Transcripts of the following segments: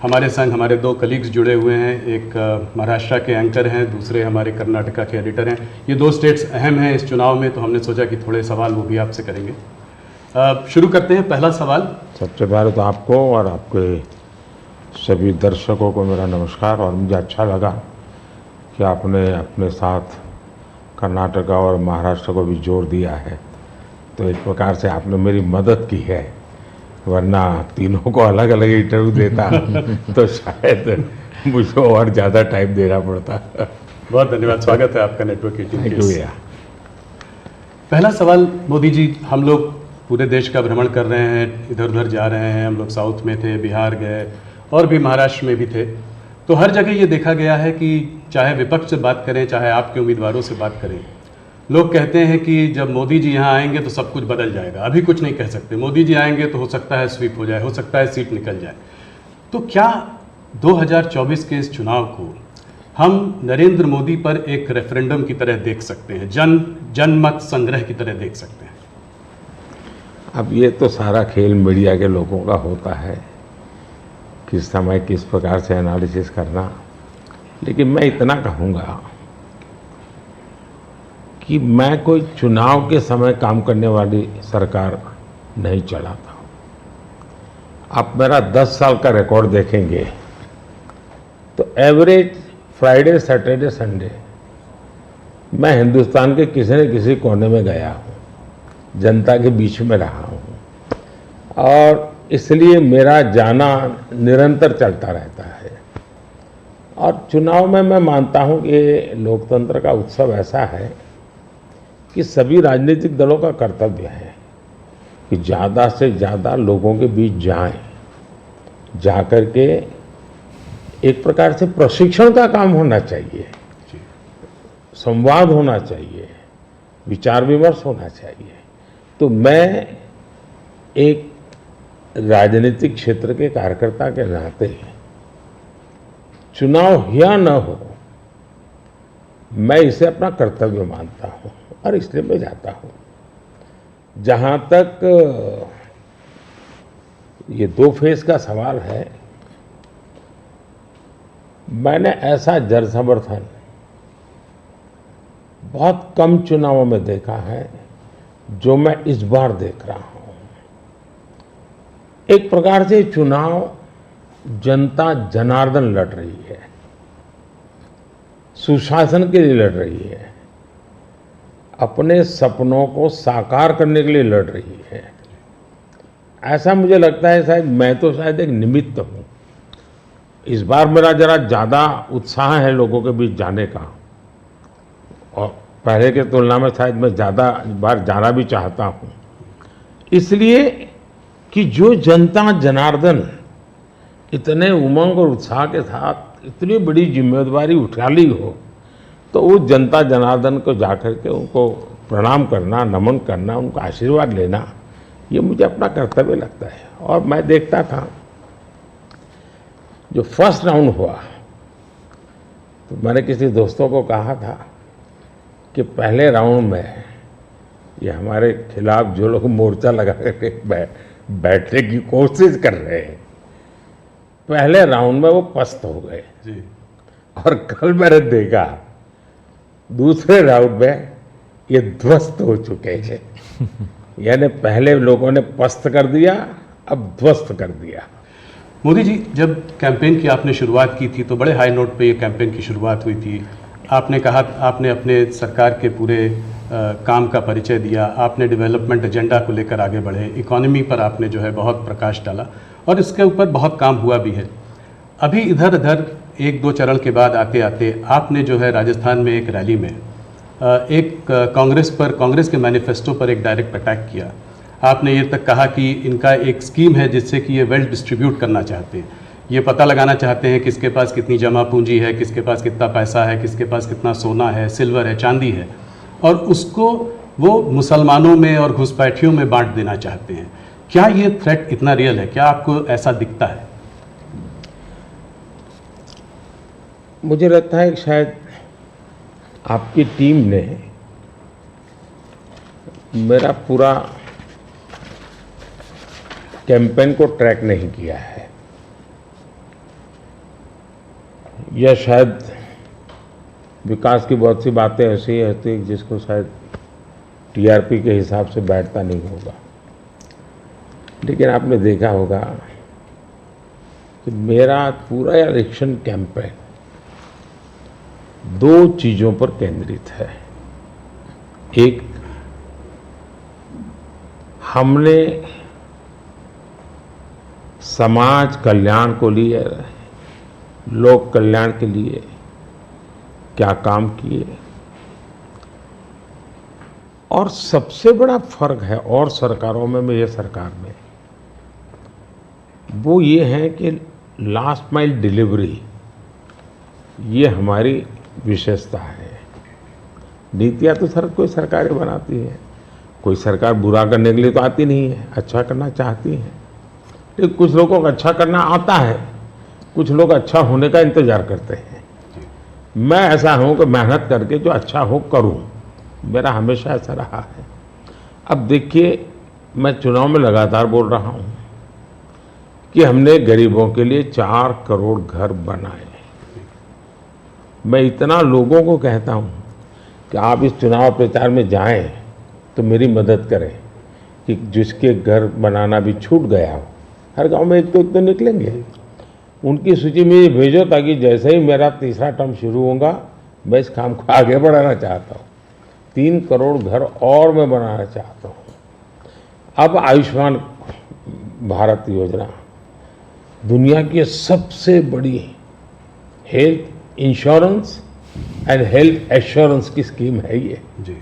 हमारे संग हमारे दो कलीग्स जुड़े हुए हैं। एक महाराष्ट्र के एंकर हैं, दूसरे हमारे कर्नाटका के एडिटर हैं। ये दो स्टेट्स अहम हैं इस चुनाव में, तो हमने सोचा कि थोड़े सवाल वो भी आपसे करेंगे। शुरू करते हैं। पहला सवाल। सबसे पहले तो आपको और आपके सभी दर्शकों को मेरा नमस्कार। और मुझे अच्छा लगा कि आपने अपने साथ कर्नाटका और महाराष्ट्र को भी जोड़ दिया है, तो एक प्रकार से आपने मेरी मदद की है, वरना तीनों को अलग अलग इंटरव्यू देता तो शायद मुझे और ज़्यादा टाइम देना पड़ता। बहुत धन्यवाद, स्वागत है आपका नेटवर्क 18 थैंक के यू इस। भैया। पहला सवाल मोदी जी, हम लोग पूरे देश का भ्रमण कर रहे हैं, इधर उधर जा रहे हैं। हम लोग साउथ में थे, बिहार गए और भी महाराष्ट्र में भी थे। तो हर जगह ये देखा गया है कि चाहे विपक्ष से बात करें, चाहे आपके उम्मीदवारों से बात करें, लोग कहते हैं कि जब मोदी जी यहाँ आएंगे तो सब कुछ बदल जाएगा। अभी कुछ नहीं कह सकते, मोदी जी आएंगे तो हो सकता है स्वीप हो जाए, हो सकता है सीट निकल जाए। तो क्या 2024 के इस चुनाव को हम नरेंद्र मोदी पर एक रेफरेंडम की तरह देख सकते हैं, जनमत संग्रह की तरह देख सकते हैं? अब ये तो सारा खेल मीडिया के लोगों का होता है, किस समय किस प्रकार से एनालिसिस करना। लेकिन मैं इतना कहूँगा कि मैं कोई चुनाव के समय काम करने वाली सरकार नहीं चलाता हूँ। आप मेरा 10 साल का रिकॉर्ड देखेंगे तो एवरेज फ्राइडे सैटरडे संडे मैं हिंदुस्तान के किसी न किसी कोने में गया हूँ, जनता के बीच में रहा हूँ, और इसलिए मेरा जाना निरंतर चलता रहता है। और चुनाव में मैं मानता हूँ कि लोकतंत्र का उत्सव ऐसा है कि सभी राजनीतिक दलों का कर्तव्य है कि ज़्यादा से ज़्यादा लोगों के बीच जाएं, जाकर के एक प्रकार से प्रशिक्षण का काम होना चाहिए, संवाद होना चाहिए, विचार विमर्श होना चाहिए। तो मैं एक राजनीतिक क्षेत्र के कार्यकर्ता के नाते चुनाव या न हो, मैं इसे अपना कर्तव्य मानता हूँ और इसलिए मैं जाता हूँ। जहाँ तक ये 2 फेज का सवाल है, मैंने ऐसा जन समर्थन बहुत कम चुनावों में देखा है जो मैं इस बार देख रहा हूँ। एक प्रकार से चुनाव जनता जनार्दन लड़ रही है, सुशासन के लिए लड़ रही है, अपने सपनों को साकार करने के लिए लड़ रही है। ऐसा मुझे लगता है, शायद मैं तो शायद एक निमित्त हूँ। इस बार मेरा जरा ज़्यादा उत्साह है लोगों के बीच जाने का, और पहले के तुलना में शायद मैं ज़्यादा बार जाना भी चाहता हूँ, इसलिए कि जो जनता जनार्दन इतने उमंग और उत्साह के साथ इतनी बड़ी जिम्मेदारी उठा ली हो, तो उस जनता जनार्दन को जाकर के उनको प्रणाम करना, नमन करना, उनका आशीर्वाद लेना, ये मुझे अपना कर्तव्य लगता है। और मैं देखता था जो फर्स्ट राउंड हुआ, तो मैंने किसी दोस्तों को कहा था कि पहले राउंड में ये हमारे खिलाफ जो लोग मोर्चा लगा करके बैठने की कोशिश कर रहे हैं, पहले राउंड में वो पस्त हो गए जी। और कल मैंने देखा दूसरे राउंड में ये ध्वस्त हो चुके हैं। यानी पहले लोगों ने पस्त कर दिया, अब ध्वस्त कर दिया। मोदी जी, जब कैंपेन की आपने शुरुआत की थी तो बड़े हाई नोट पे ये कैंपेन की शुरुआत हुई थी। आपने कहा, आपने अपने सरकार के पूरे काम का परिचय दिया, आपने डेवलपमेंट एजेंडा को लेकर आगे बढ़े, इकोनॉमी पर आपने जो है बहुत प्रकाश डाला और इसके ऊपर बहुत काम हुआ भी है। अभी इधर उधर 1-2 चरण के बाद आते आते आपने जो है राजस्थान में एक रैली में एक कांग्रेस के मैनिफेस्टो पर एक डायरेक्ट अटैक किया। आपने ये तक कहा कि इनका एक स्कीम है जिससे कि ये वेल्थ डिस्ट्रीब्यूट करना चाहते हैं, ये पता लगाना चाहते हैं किसके पास कितनी जमा पूंजी है, किसके पास कितना पैसा है, किसके पास कितना सोना है, सिल्वर है, चांदी है, और उसको वो मुसलमानों में और घुसपैठियों में बांट देना चाहते हैं। क्या ये थ्रेट इतना रियल है? क्या आपको ऐसा दिखता है? मुझे लगता है कि शायद आपकी टीम ने मेरा पूरा कैंपेन को ट्रैक नहीं किया है। या शायद विकास की बहुत सी बातें ऐसी होती हैं जिसको शायद टीआरपी के हिसाब से बैठता नहीं होगा, लेकिन आपने देखा होगा कि मेरा पूरा इलेक्शन कैंपेन दो चीजों पर केंद्रित है। एक, हमने समाज कल्याण को लिए, लोक कल्याण के लिए क्या काम किए, और सबसे बड़ा फर्क है और सरकारों में ये सरकार में, वो ये है कि लास्ट माइल डिलीवरी ये हमारी विशेषता है। नीतियां तो कोई सरकारें बनाती है, कोई सरकार बुरा करने के लिए तो आती नहीं है, अच्छा करना चाहती है, लेकिन कुछ लोगों को अच्छा करना आता है, कुछ लोग अच्छा होने का इंतजार करते हैं। मैं ऐसा हूं कि मेहनत करके जो अच्छा हो करूं, मेरा हमेशा ऐसा रहा है। अब देखिए, मैं चुनाव में लगातार बोल रहा हूं कि हमने गरीबों के लिए 4 करोड़ घर बनाए। मैं इतना लोगों को कहता हूं कि आप इस चुनाव प्रचार में जाएं तो मेरी मदद करें कि जिसके घर बनाना भी छूट गया हो, हर गांव में एक तो निकलेंगे, उनकी सूची में ये भेजो ताकि जैसे ही मेरा तीसरा टर्म शुरू होगा मैं इस काम को आगे बढ़ाना चाहता हूँ। 3 करोड़ घर और मैं बनाना चाहता हूँ। अब आयुष्मान भारत योजना दुनिया की सबसे बड़ी health insurance and health assurance की स्कीम है ये जी।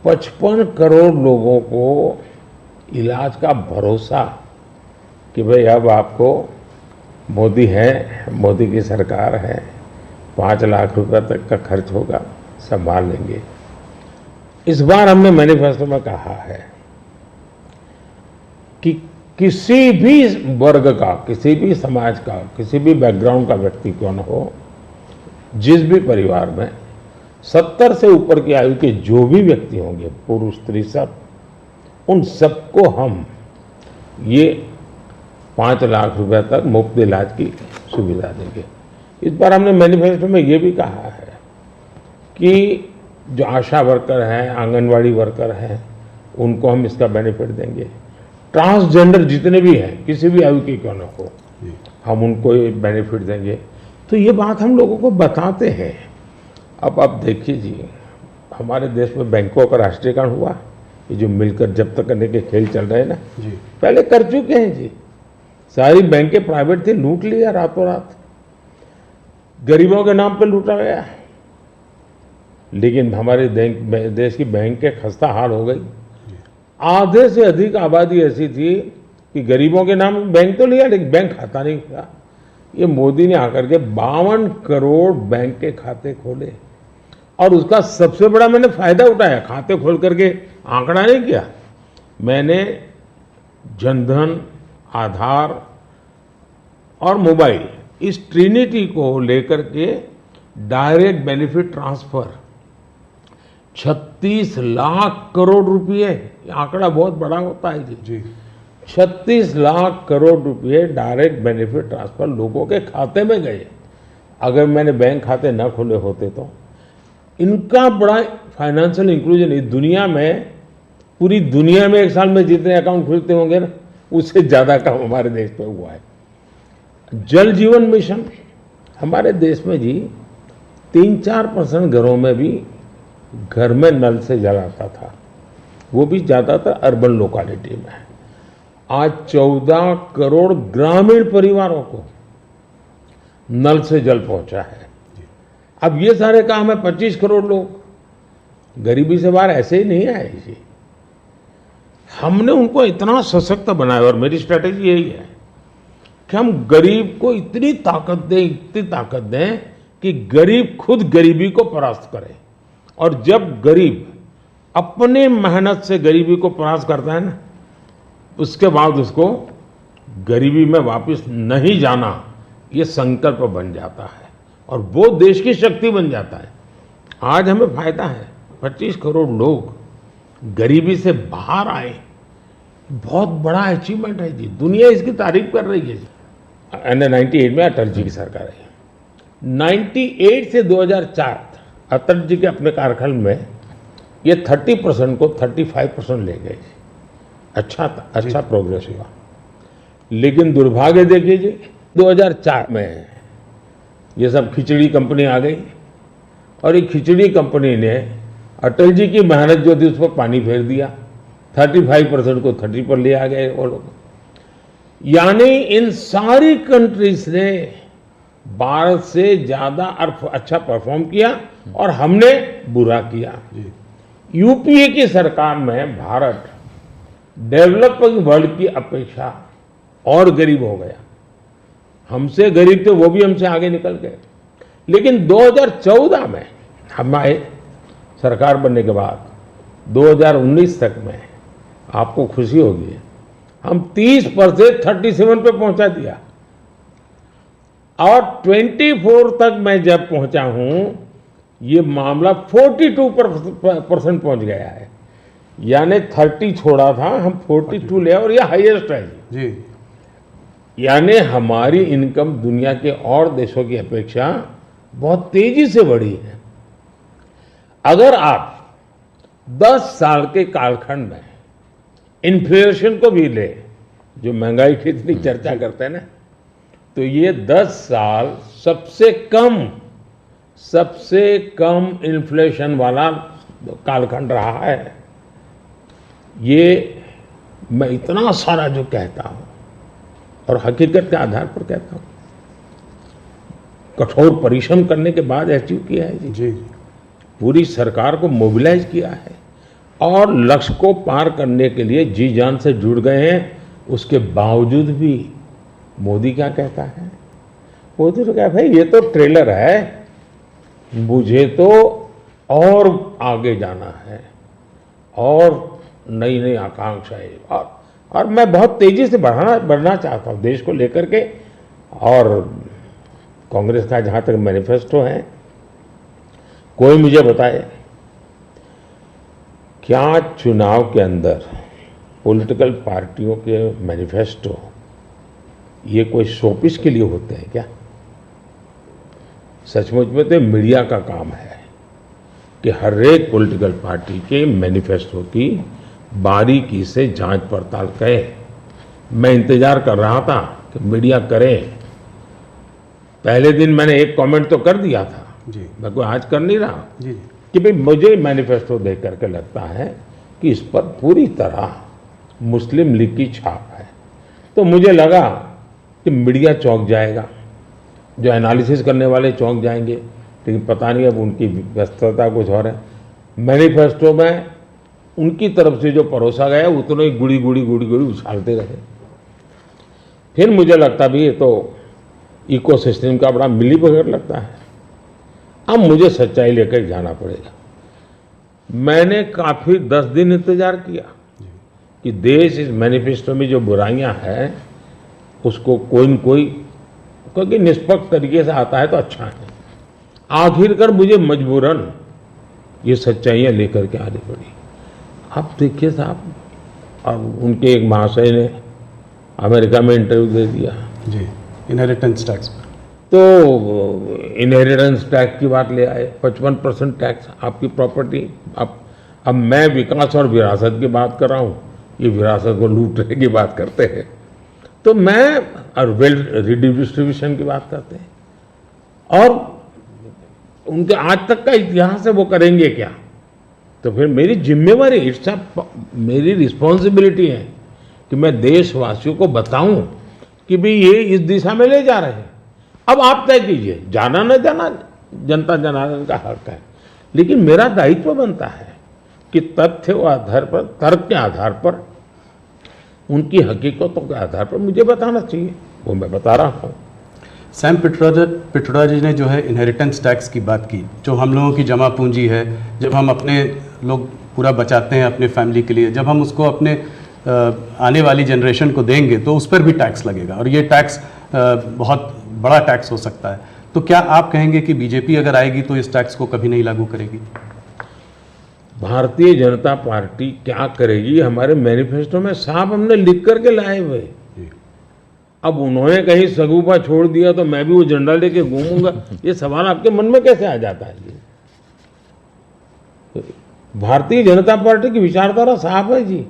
55 करोड़ लोगों को इलाज का भरोसा कि भाई अब आपको मोदी है, मोदी की सरकार है, 5 लाख रुपए तक का खर्च होगा, संभाल लेंगे। इस बार हमने मैनिफेस्टो में कहा है कि किसी भी वर्ग का, किसी भी समाज का, किसी भी बैकग्राउंड का व्यक्ति क्यों न हो, जिस भी परिवार में 70 से ऊपर की आयु के जो भी व्यक्ति होंगे, पुरुष स्त्री सब, उन सबको हम ये 5 लाख रुपए तक मुफ्त इलाज की सुविधा देंगे। इस बार हमने मैनिफेस्टो में ये भी कहा है कि जो आशा वर्कर हैं, आंगनवाड़ी वर्कर हैं, उनको हम इसका बेनिफिट देंगे। ट्रांसजेंडर जितने भी हैं, किसी भी आयु के क्यों न हो, हम उनको ये बेनिफिट देंगे। तो ये बात हम लोगों को बताते हैं। अब आप देखिए जी, हमारे देश में बैंकों का राष्ट्रीयकरण हुआ, ये जो मिलकर जब्त करने के खेल चल रहे हैं ना जी, पहले कर चुके हैं जी। सारी बैंकें प्राइवेट थी, लूट लिया रातों रात, गरीबों के नाम पे लूटा गया। लेकिन हमारे देश की बैंकें खस्ता हाल हो गई। आधे से अधिक आबादी ऐसी थी कि गरीबों के नाम बैंक तो लिया लेकिन बैंक खाता नहीं खुला। ये मोदी ने आकर के 52 करोड़ बैंक के खाते खोले, और उसका सबसे बड़ा मैंने फायदा उठाया। खाते खोल करके आंकड़ा नहीं किया मैंने, जनधन, आधार और मोबाइल, इस ट्रिनिटी को लेकर के direct benefit transfer 36 lakh crore रुपए, आंकड़ा बहुत बड़ा होता है जी। 36 लाख करोड़ रुपए डायरेक्ट बेनिफिट ट्रांसफर लोगों के खाते में गए। अगर मैंने बैंक खाते न खोले होते तो इनका बड़ा फाइनेंशियल इंक्लूजन इस दुनिया में, पूरी दुनिया में एक साल में जितने अकाउंट खुलते होंगे ना, उससे ज्यादा काम हमारे देश में हुआ है। जल जीवन मिशन हमारे देश में जी 3-4% घरों में भी घर में नल से जल आता था, वो भी ज्यादातर अर्बन लोकेलिटी में। आज 14 करोड़ ग्रामीण परिवारों को नल से जल पहुंचा है। अब ये सारे काम है, 25 करोड़ लोग गरीबी से बाहर ऐसे ही नहीं आए जी। हमने उनको इतना सशक्त बनाया, और मेरी स्ट्रेटेजी यही है कि हम गरीब को इतनी ताकत दें कि गरीब खुद गरीबी को परास्त करे। और जब गरीब अपने मेहनत से गरीबी को परास्त करता है ना, उसके बाद उसको गरीबी में वापस नहीं जाना, ये संकल्प बन जाता है और वो देश की शक्ति बन जाता है। आज हमें फायदा है, 25 करोड़ लोग गरीबी से बाहर आए, बहुत बड़ा अचीवमेंट है जी। दुनिया इसकी तारीफ कर रही है जी। 98 में अटल जी की सरकार आई, 98 से 2004 अटल जी के अपने कार्यकाल में ये 30% को 35% ले गए। अच्छा था, अच्छा प्रोग्रेस हुआ। लेकिन दुर्भाग्य देखिए जी, 2004 में ये सब खिचड़ी कंपनी आ गई और ये खिचड़ी कंपनी ने अटल जी की मेहनत जो थी उस पर पानी फेर दिया। 35% को 30 पर ले आ गए वो लोग। यानी इन सारी कंट्रीज ने भारत से ज्यादा और अच्छा परफॉर्म किया और हमने बुरा किया। यूपीए की सरकार में भारत डेवलपिंग वर्ल्ड की अपेक्षा और गरीब हो गया। हमसे गरीब थे वो भी हमसे आगे निकल गए। लेकिन 2014 में हम आए सरकार बनने के बाद 2019 तक में आपको खुशी होगी हम 30 पर से 37 पे पहुंचा दिया और 24 तक मैं जब पहुंचा हूं ये मामला 42% पहुंच गया है। यानी 30 छोड़ा था, हम 42 ले और ये हाईएस्ट है जी। यानी हमारी इनकम दुनिया के और देशों की अपेक्षा बहुत तेजी से बढ़ी है। अगर आप 10 साल के कालखंड में इन्फ्लेशन को भी ले, जो महंगाई की इतनी चर्चा करते हैं ना, तो ये 10 साल सबसे कम इन्फ्लेशन वाला कालखंड रहा है। ये मैं इतना सारा जो कहता हूं और हकीकत के आधार पर कहता हूं, कठोर परिश्रम करने के बाद अचीव किया है जी। पूरी सरकार को मोबिलाइज किया है और लक्ष्य को पार करने के लिए जी जान से जुड़ गए हैं। उसके बावजूद भी मोदी क्या कहता है? मोदी तो क्या, भाई ये तो ट्रेलर है, मुझे तो और आगे जाना है और नई नई आकांक्षाएं और मैं बहुत तेजी से बढ़ना चाहता हूं देश को लेकर के। और कांग्रेस का जहां तक मैनिफेस्टो है, कोई मुझे बताए क्या चुनाव के अंदर पॉलिटिकल पार्टियों के मैनिफेस्टो ये कोई शोपीस के लिए होते हैं क्या? सचमुच में तो मीडिया का काम है कि हर एक पॉलिटिकल पार्टी के मैनिफेस्टो की बारीकी से जांच पड़ताल करें। मैं इंतजार कर रहा था कि मीडिया करे। पहले दिन मैंने एक कमेंट तो कर दिया था जी। मैं कोई आज कर नहीं रहा जी। कि भाई मुझे मैनिफेस्टो देख करके लगता है कि इस पर पूरी तरह मुस्लिम लीग की छाप है। तो मुझे लगा कि मीडिया चौंक जाएगा, जो एनालिसिस करने वाले चौंक जाएंगे, लेकिन पता नहीं अब उनकी व्यस्तता कुछ और है। मैनिफेस्टो में उनकी तरफ से जो परोसा गया उतने ही गुड़ी उछालते रहे। फिर मुझे लगता भी ये तो इकोसिस्टम का बड़ा मिली बगैर लगता है। अब मुझे सच्चाई लेकर जाना पड़ेगा। मैंने काफी 10 दिन इंतजार किया कि देश इस मैनिफेस्टो में जो बुराइयां हैं उसको कोई न कोई, क्योंकि निष्पक्ष तरीके से आता है तो अच्छा है। आखिरकार मुझे मजबूरन ये सच्चाइयां लेकर के आनी पड़ी। अब देखिए साहब, अब उनके एक महाशय ने अमेरिका में इंटरव्यू दे दिया जी, इनहेरिटेंस टैक्स पर। तो इनहेरिटेंस टैक्स की बात ले आए, 55% टैक्स आपकी प्रॉपर्टी। अब मैं विकास और विरासत की बात कर रहा हूँ, ये विरासत को लूटने की बात करते हैं। तो मैं और वेल्थ रिडिस्ट्रीब्यूशन की बात करते हैं और उनके आज तक का इतिहास है, वो करेंगे क्या? तो फिर मेरी जिम्मेवारी, मेरी रिस्पॉन्सिबिलिटी है कि मैं देशवासियों को बताऊं कि भाई ये इस दिशा में ले जा रहे हैं। अब आप तय कीजिए, जाना न जाना जनता जनार्दन का हक है, लेकिन मेरा दायित्व बनता है कि तथ्य के आधार पर, तर्क के आधार पर, उनकी हकीकतों के आधार पर मुझे बताना चाहिए, वो मैं बता रहा हूँ। सैम पिट्रोडा जी ने जो है इनहेरिटेंस टैक्स की बात की, जो हम लोगों की जमा पूंजी है, जब हम अपने लोग पूरा बचाते हैं अपने फैमिली के लिए, जब हम उसको अपने आने वाली जनरेशन को देंगे तो उस पर भी टैक्स लगेगा और ये टैक्स बहुत बड़ा टैक्स हो सकता है। तो क्या आप कहेंगे कि बीजेपी अगर आएगी तो इस टैक्स को कभी नहीं लागू करेगी? भारतीय जनता पार्टी क्या करेगी, हमारे मैनिफेस्टो में साफ हमने लिख करके लाए हुए। अब उन्होंने कहीं सगुफा छोड़ दिया तो मैं भी वो झंडा लेके घूमूंगा, ये सवाल आपके मन में कैसे आ जाता है जी? भारतीय जनता पार्टी की विचारधारा साफ है जी।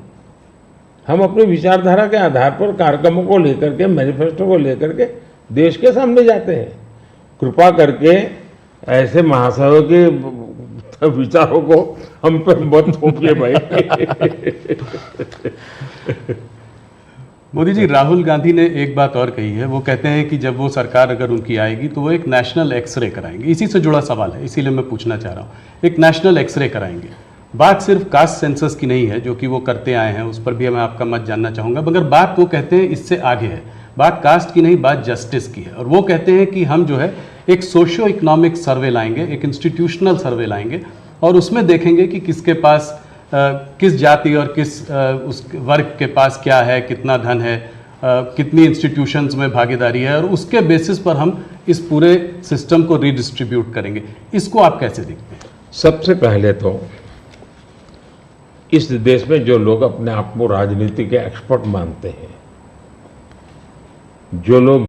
हम अपनी विचारधारा के आधार पर कार्यक्रमों को लेकर के, मैनिफेस्टो को लेकर के देश के सामने जाते हैं। कृपा करके ऐसे महाशयों के विचारों को हम पे मत थोपिए भाई। मोदी जी, राहुल गांधी ने एक बात और कही है। वो कहते हैं कि जब वो सरकार अगर उनकी आएगी तो वो एक नेशनल एक्सरे कराएंगे। इसी से जुड़ा सवाल है, इसीलिए मैं पूछना चाह रहा हूँ। एक नेशनल एक्सरे कराएंगे, बात सिर्फ कास्ट सेंसस की नहीं है जो कि वो करते आए हैं, उस पर भी मैं आपका मत जानना चाहूँगा, मगर बात वो कहते हैं इससे आगे है। बात कास्ट की नहीं, बात जस्टिस की है। और वो कहते हैं कि हम जो है एक सोशियो इकोनॉमिक सर्वे लाएंगे, एक इंस्टीट्यूशनल सर्वे लाएंगे और उसमें देखेंगे कि किसके पास किस जाति और किस उस वर्ग के पास क्या है, कितना धन है, कितनी इंस्टीट्यूशंस में भागीदारी है, और उसके बेसिस पर हम इस पूरे सिस्टम को रीडिस्ट्रीब्यूट करेंगे। इसको आप कैसे देखते हैं? सबसे पहले तो इस देश में जो लोग अपने आप को राजनीति के एक्सपर्ट मानते हैं, जो लोग